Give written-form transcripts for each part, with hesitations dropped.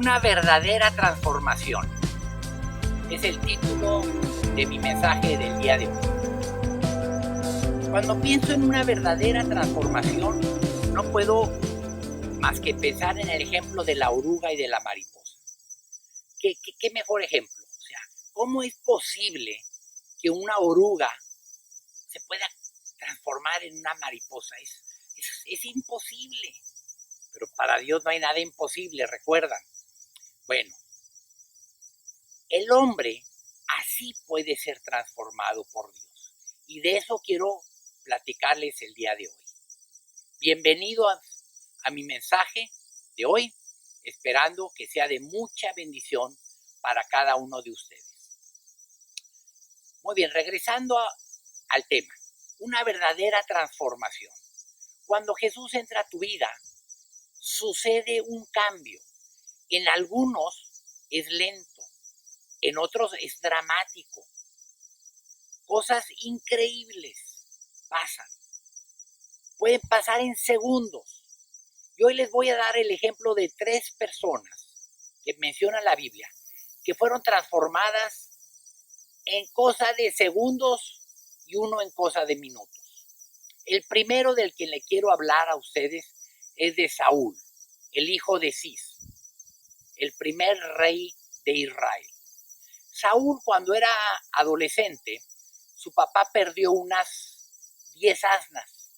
Una verdadera transformación. Es el título de mi mensaje del día de hoy. Cuando pienso en una verdadera transformación, no puedo más que pensar en el ejemplo de la oruga y de la mariposa. ¿Qué mejor ejemplo? O sea, ¿cómo es posible que una oruga se pueda transformar en una mariposa? Es imposible. Pero para Dios no hay nada imposible, ¿recuerdan? Bueno, el hombre así puede ser transformado por Dios. Y de eso quiero platicarles el día de hoy. Bienvenido a mi mensaje de hoy, esperando que sea de mucha bendición para cada uno de ustedes. Muy bien, regresando al tema, una verdadera transformación. Cuando Jesús entra a tu vida, sucede un cambio. En algunos es lento, en otros es dramático. Cosas increíbles pasan. Pueden pasar en segundos. Y hoy les voy a dar el ejemplo de 3 personas que menciona la Biblia, que fueron transformadas en cosa de segundos y uno en cosa de minutos. El primero del que le quiero hablar a ustedes es de Saúl, el hijo de Cis, el primer rey de Israel. Saúl, cuando era adolescente, su papá perdió unas 10 asnas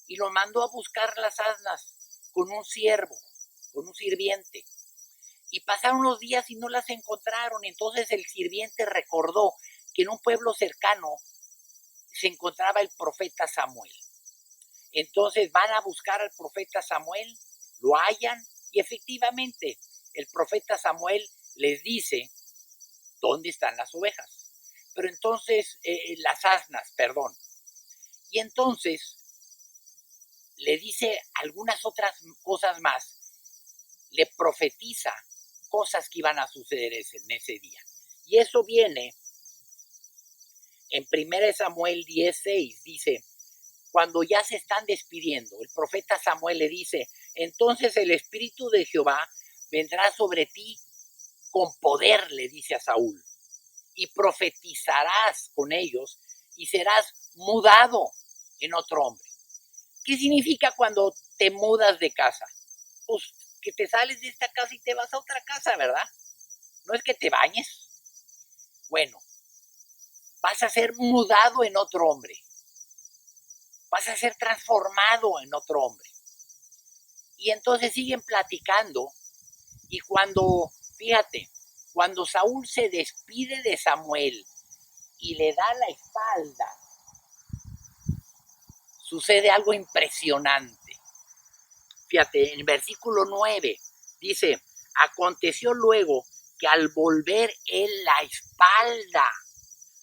y lo mandó a buscar las asnas con un siervo, con un sirviente. Y pasaron los días y no las encontraron. Entonces el sirviente recordó que en un pueblo cercano se encontraba el profeta Samuel. Entonces van a buscar al profeta Samuel, lo hallan y efectivamente el profeta Samuel les dice dónde están las ovejas. Pero entonces, las asnas, perdón. Y entonces le dice algunas otras cosas más. Le profetiza cosas que iban a suceder en ese día. Y eso viene en 1 Samuel 10:6. Dice, cuando ya se están despidiendo, el profeta Samuel le dice, entonces el Espíritu de Jehová vendrá sobre ti con poder, le dice a Saúl, y profetizarás con ellos y serás mudado en otro hombre. ¿Qué significa cuando te mudas de casa? Pues que te sales de esta casa y te vas a otra casa, ¿verdad? No es que te bañes. Bueno, vas a ser mudado en otro hombre. Vas a ser transformado en otro hombre. Y entonces siguen platicando y fíjate, cuando Saúl se despide de Samuel y le da la espalda, sucede algo impresionante. Fíjate, en el versículo 9 dice, aconteció luego que al volver él la espalda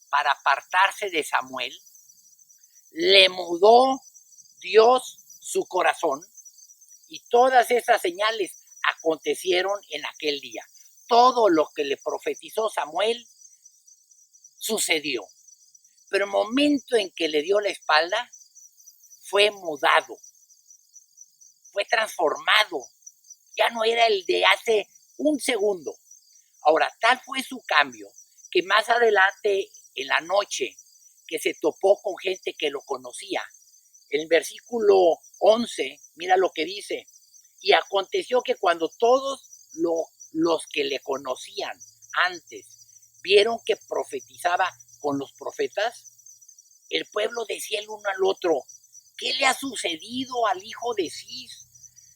para apartarse de Samuel, le mudó Dios su corazón y todas esas señales acontecieron en aquel día. Todo lo que le profetizó Samuel sucedió. Pero el momento en que le dio la espalda, fue mudado, fue transformado. Ya no era el de hace un segundo. Ahora, tal fue su cambio que más adelante en la noche que se topó con gente que lo conocía, el versículo 11, mira lo que dice, y aconteció que cuando todos los que le conocían antes vieron que profetizaba con los profetas, el pueblo decía el uno al otro, ¿qué le ha sucedido al hijo de Cis?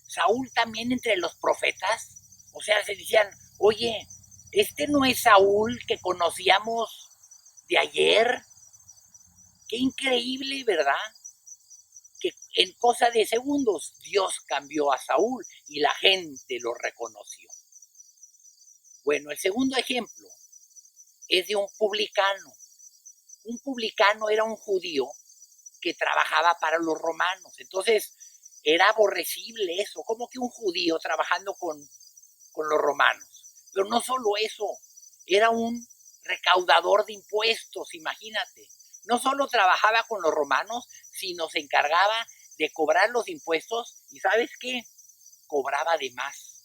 ¿Saúl también entre los profetas? O sea, se decían, oye, ¿este no es Saúl que conocíamos de ayer? Qué increíble, ¿verdad? Que en cosa de segundos Dios cambió a Saúl y la gente lo reconoció. Bueno, el segundo ejemplo es de un publicano. Un publicano era un judío que trabajaba para los romanos. Entonces, era aborrecible eso. ¿Cómo que un judío trabajando con los romanos? Pero no solo eso, era un recaudador de impuestos, imagínate. No solo trabajaba con los romanos, sino se encargaba de cobrar los impuestos y ¿sabes qué? Cobraba de más.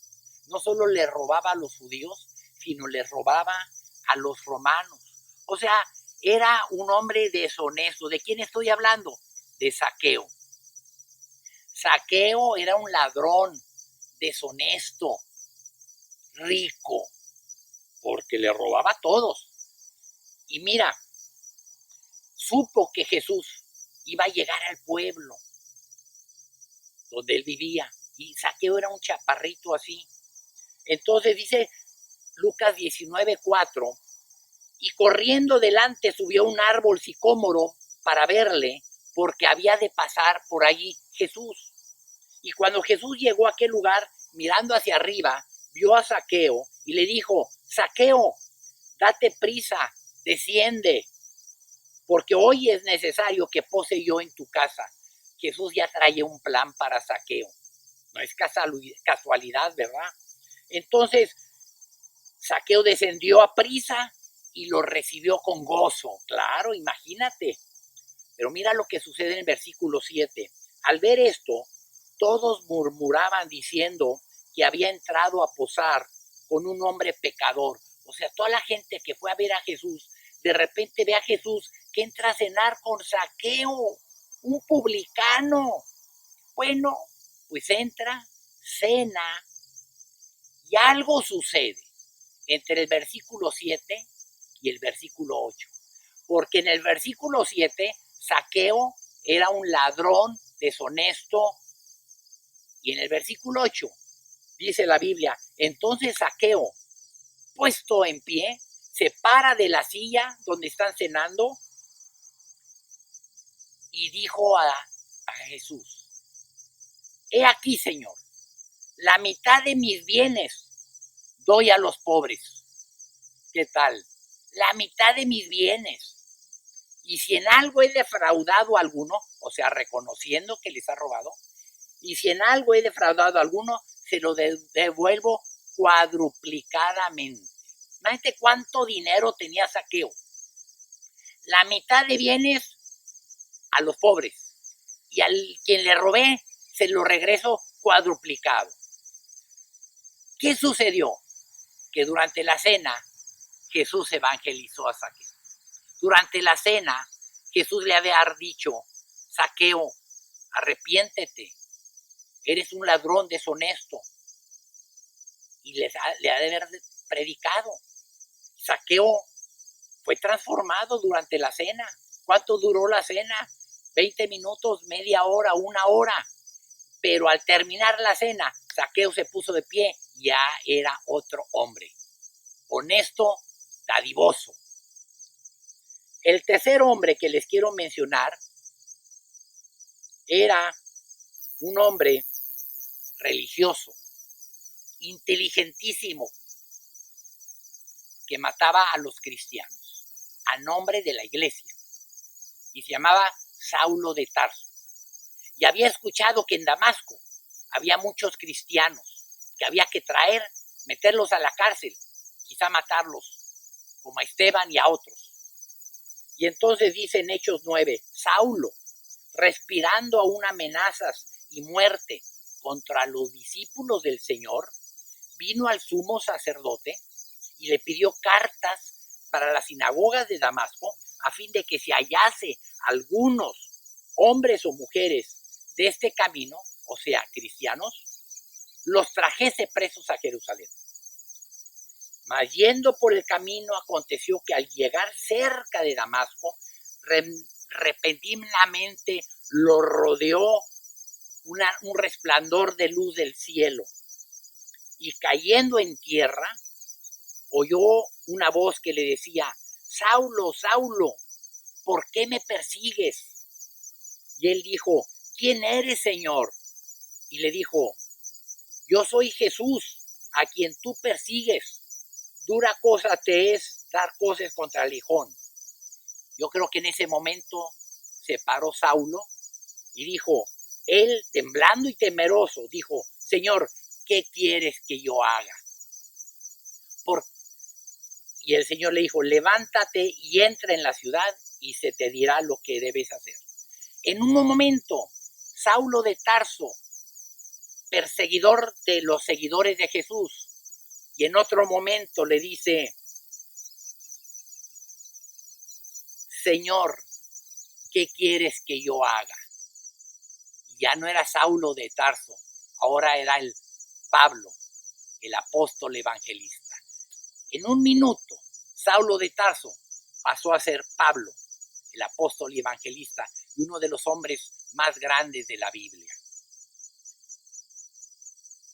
no solo le robaba a los judíos, sino les robaba a los romanos. O sea, era un hombre deshonesto. ¿De quién estoy hablando? De Zaqueo. Zaqueo era un ladrón, deshonesto, rico, porque le robaba a todos. Y mira, supo que Jesús iba a llegar al pueblo donde él vivía. Y Zaqueo era un chaparrito así. Entonces dice Lucas 19:4, y corriendo delante subió a un árbol sicómoro para verle, porque había de pasar por allí Jesús. Y cuando Jesús llegó a aquel lugar, mirando hacia arriba, vio a Zaqueo y le dijo: Zaqueo, date prisa, desciende, porque hoy es necesario que pose yo en tu casa. Jesús ya traía un plan para Zaqueo. No es casualidad, ¿verdad? Entonces, Zaqueo descendió a prisa y lo recibió con gozo. Claro, imagínate. Pero mira lo que sucede en el versículo 7. Al ver esto, todos murmuraban diciendo que había entrado a posar con un hombre pecador. O sea, toda la gente que fue a ver a Jesús, de repente ve a Jesús que entra a cenar con Zaqueo, un publicano. Bueno, pues entra, cena, y algo sucede entre el versículo 7 y el versículo 8. Porque en el versículo 7, Zaqueo era un ladrón deshonesto. Y en el versículo 8, dice la Biblia, entonces Zaqueo, puesto en pie, se para de la silla donde están cenando y dijo a Jesús: he aquí, Señor, la mitad de mis bienes doy a los pobres. ¿Qué tal? La mitad de mis bienes. Y si en algo he defraudado a alguno, o sea, reconociendo que les ha robado, y si en algo he defraudado a alguno, se lo devuelvo cuadruplicadamente. Imagínate cuánto dinero tenía Zaqueo. La mitad de bienes a los pobres. Y al quien le robé, se lo regreso cuadruplicado. ¿Qué sucedió? Que durante la cena, Jesús evangelizó a Zaqueo. Durante la cena, Jesús le había dicho: Zaqueo, arrepiéntete, eres un ladrón deshonesto. Y le ha de haber predicado. Zaqueo fue transformado durante la cena. ¿Cuánto duró la cena? 20 minutos, media hora, una hora. Pero al terminar la cena, Zaqueo se puso de pie, ya era otro hombre. Honesto, dadivoso. El tercer hombre que les quiero mencionar era un hombre religioso, inteligentísimo, que mataba a los cristianos a nombre de la iglesia, y se llamaba Saulo de Tarso. Y había escuchado que en Damasco había muchos cristianos que había que traer, meterlos a la cárcel, quizá matarlos, como a Esteban y a otros. Y entonces dice en Hechos 9, Saulo, respirando aún amenazas y muerte contra los discípulos del Señor, vino al sumo sacerdote y le pidió cartas para las sinagogas de Damasco, a fin de que si hallase algunos hombres o mujeres de este camino, o sea, cristianos, los trajese presos a Jerusalén. Mas yendo por el camino, aconteció que al llegar cerca de Damasco, repentinamente lo rodeó un resplandor de luz del cielo. Y cayendo en tierra, oyó una voz que le decía: Saulo, Saulo, ¿por qué me persigues? Y él dijo: ¿quién eres, Señor? Y le dijo: yo soy Jesús, a quien tú persigues. Dura cosa te es dar cosas contra el aguijón. Yo creo que en ese momento se paró Saulo y dijo, él temblando y temeroso, dijo: Señor, ¿qué quieres que yo haga? Y el Señor le dijo: levántate y entra en la ciudad y se te dirá lo que debes hacer. En un momento, Saulo de Tarso, perseguidor de los seguidores de Jesús, Y en otro momento le dice, Señor, ¿qué quieres que yo haga? Ya no era Saulo de Tarso, ahora era el Pablo, el apóstol evangelista. En un minuto, Saulo de Tarso pasó a ser Pablo, el apóstol y evangelista, y uno de los hombres más grandes de la Biblia.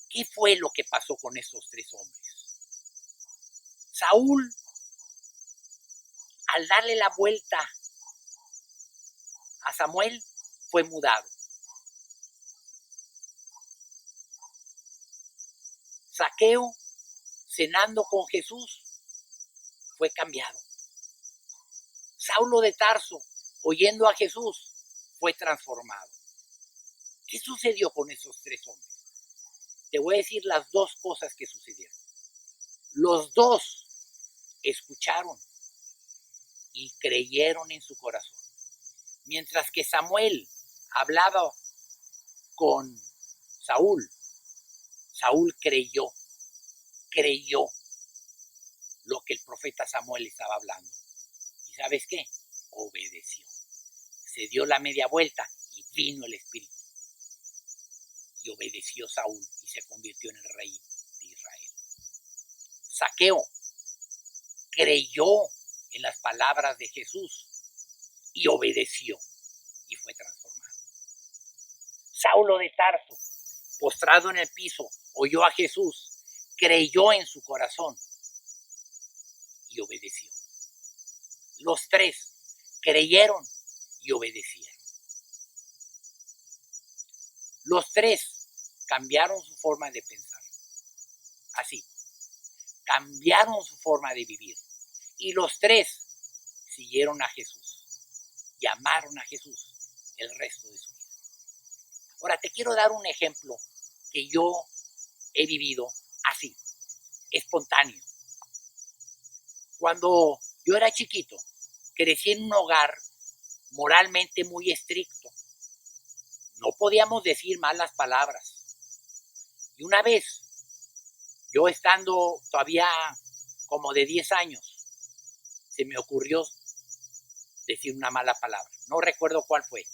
¿Qué fue lo que pasó con estos tres hombres? Saúl, al darle la vuelta a Samuel, fue mudado. Zaqueo, cenando con Jesús, fue cambiado. Saulo de Tarso, oyendo a Jesús, fue transformado. ¿Qué sucedió con esos tres hombres? Te voy a decir las dos cosas que sucedieron. Los dos escucharon y creyeron en su corazón. Mientras que Samuel hablaba con Saúl, Saúl creyó lo que el profeta Samuel estaba hablando. ¿Y sabes qué? Obedeció. Se dio la media vuelta y vino el Espíritu. Y obedeció Saúl y se convirtió en el rey de Israel. Zaqueo creyó en las palabras de Jesús y obedeció y fue transformado. Saulo de Tarso, postrado en el piso, oyó a Jesús, creyó en su corazón y obedeció. Los tres creyeron y obedecieron. Los tres cambiaron su forma de pensar. Así, cambiaron su forma de vivir. Y los tres siguieron a Jesús y amaron a Jesús el resto de su vida. Ahora te quiero dar un ejemplo que yo he vivido así, espontáneo. Cuando yo era chiquito, crecí en un hogar moralmente muy estricto. No podíamos decir malas palabras. Y una vez, yo estando todavía como de 10 años, se me ocurrió decir una mala palabra. No recuerdo cuál fue.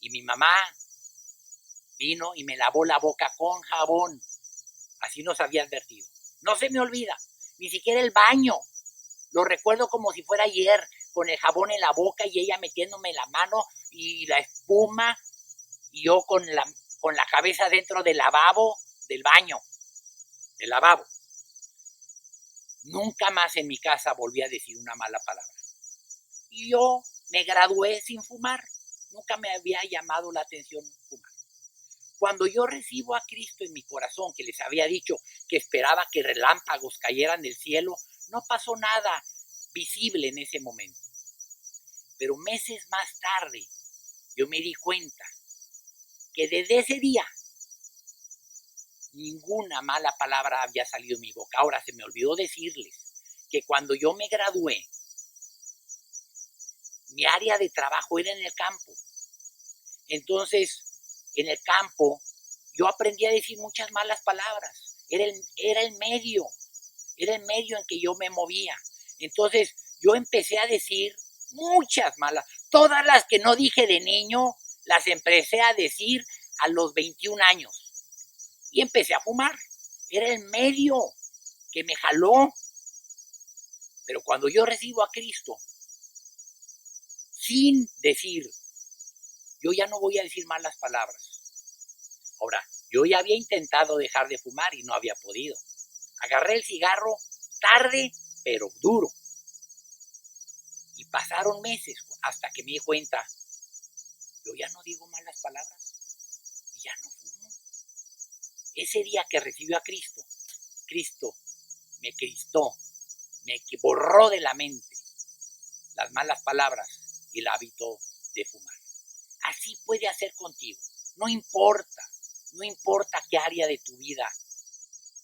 Y mi mamá vino y me lavó la boca con jabón. Así nos había advertido. No se me olvida, ni siquiera el baño. Lo recuerdo como si fuera ayer, con el jabón en la boca y ella metiéndome la mano y la espuma y yo con la cabeza dentro del lavabo, del baño, del lavabo. Nunca más en mi casa volví a decir una mala palabra. Y yo me gradué sin fumar. Nunca me había llamado la atención fumar. Cuando yo recibo a Cristo en mi corazón, que les había dicho que esperaba que relámpagos cayeran del cielo, no pasó nada visible en ese momento. Pero meses más tarde, yo me di cuenta que desde ese día ninguna mala palabra había salido de mi boca. Ahora se me olvidó decirles que cuando yo me gradué, mi área de trabajo era en el campo. Entonces, en el campo, yo aprendí a decir muchas malas palabras. Era el medio en que yo me movía. Entonces, yo empecé a decir muchas malas. Todas las que no dije de niño, las empecé a decir a los 21 años. Y empecé a fumar. Era el medio que me jaló. Pero cuando yo recibo a Cristo, sin decir, yo ya no voy a decir malas palabras. Ahora, yo ya había intentado dejar de fumar y no había podido. Agarré el cigarro tarde, pero duro. Y pasaron meses hasta que me di cuenta, yo ya no digo malas palabras y ya no fumo. Ese día que recibió a Cristo, Cristo me cristó, me borró de la mente las malas palabras y el hábito de fumar. Así puede hacer contigo. No importa qué área de tu vida.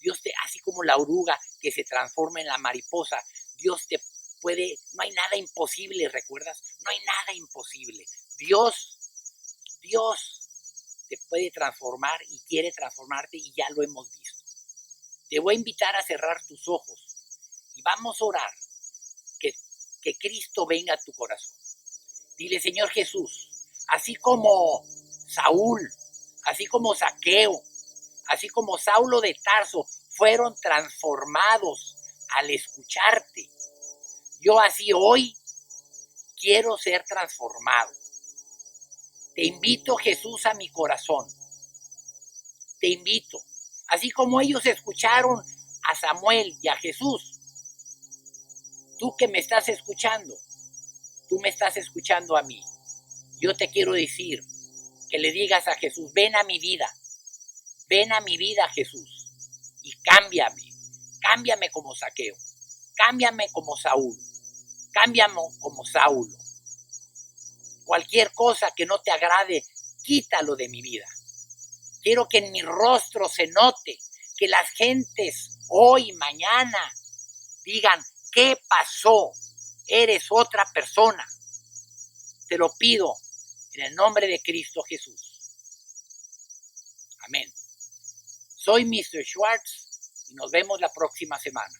Dios así como la oruga que se transforma en la mariposa, Dios te puede, no hay nada imposible, ¿recuerdas? No hay nada imposible. Dios te puede transformar y quiere transformarte y ya lo hemos visto. te voy a invitar a cerrar tus ojos y vamos a orar que Cristo venga a tu corazón. Dile, Señor Jesús, así como Saúl, así como Zaqueo, así como Saulo de Tarso fueron transformados al escucharte, yo así hoy quiero ser transformado. Te invito, Jesús, a mi corazón. Te invito. Así como ellos escucharon a Samuel y a Jesús, tú que me estás escuchando, tú me estás escuchando a mí. Yo te quiero decir que le digas a Jesús, ven a mi vida, Jesús, y cámbiame como Zaqueo, cámbiame como Saúl, cámbiame como Saulo. Cualquier cosa que no te agrade, quítalo de mi vida. Quiero que en mi rostro se note, que las gentes hoy, mañana, digan, ¿qué pasó? Eres otra persona. Te lo pido en el nombre de Cristo Jesús. Amén. Soy Mr. Schwartz y nos vemos la próxima semana.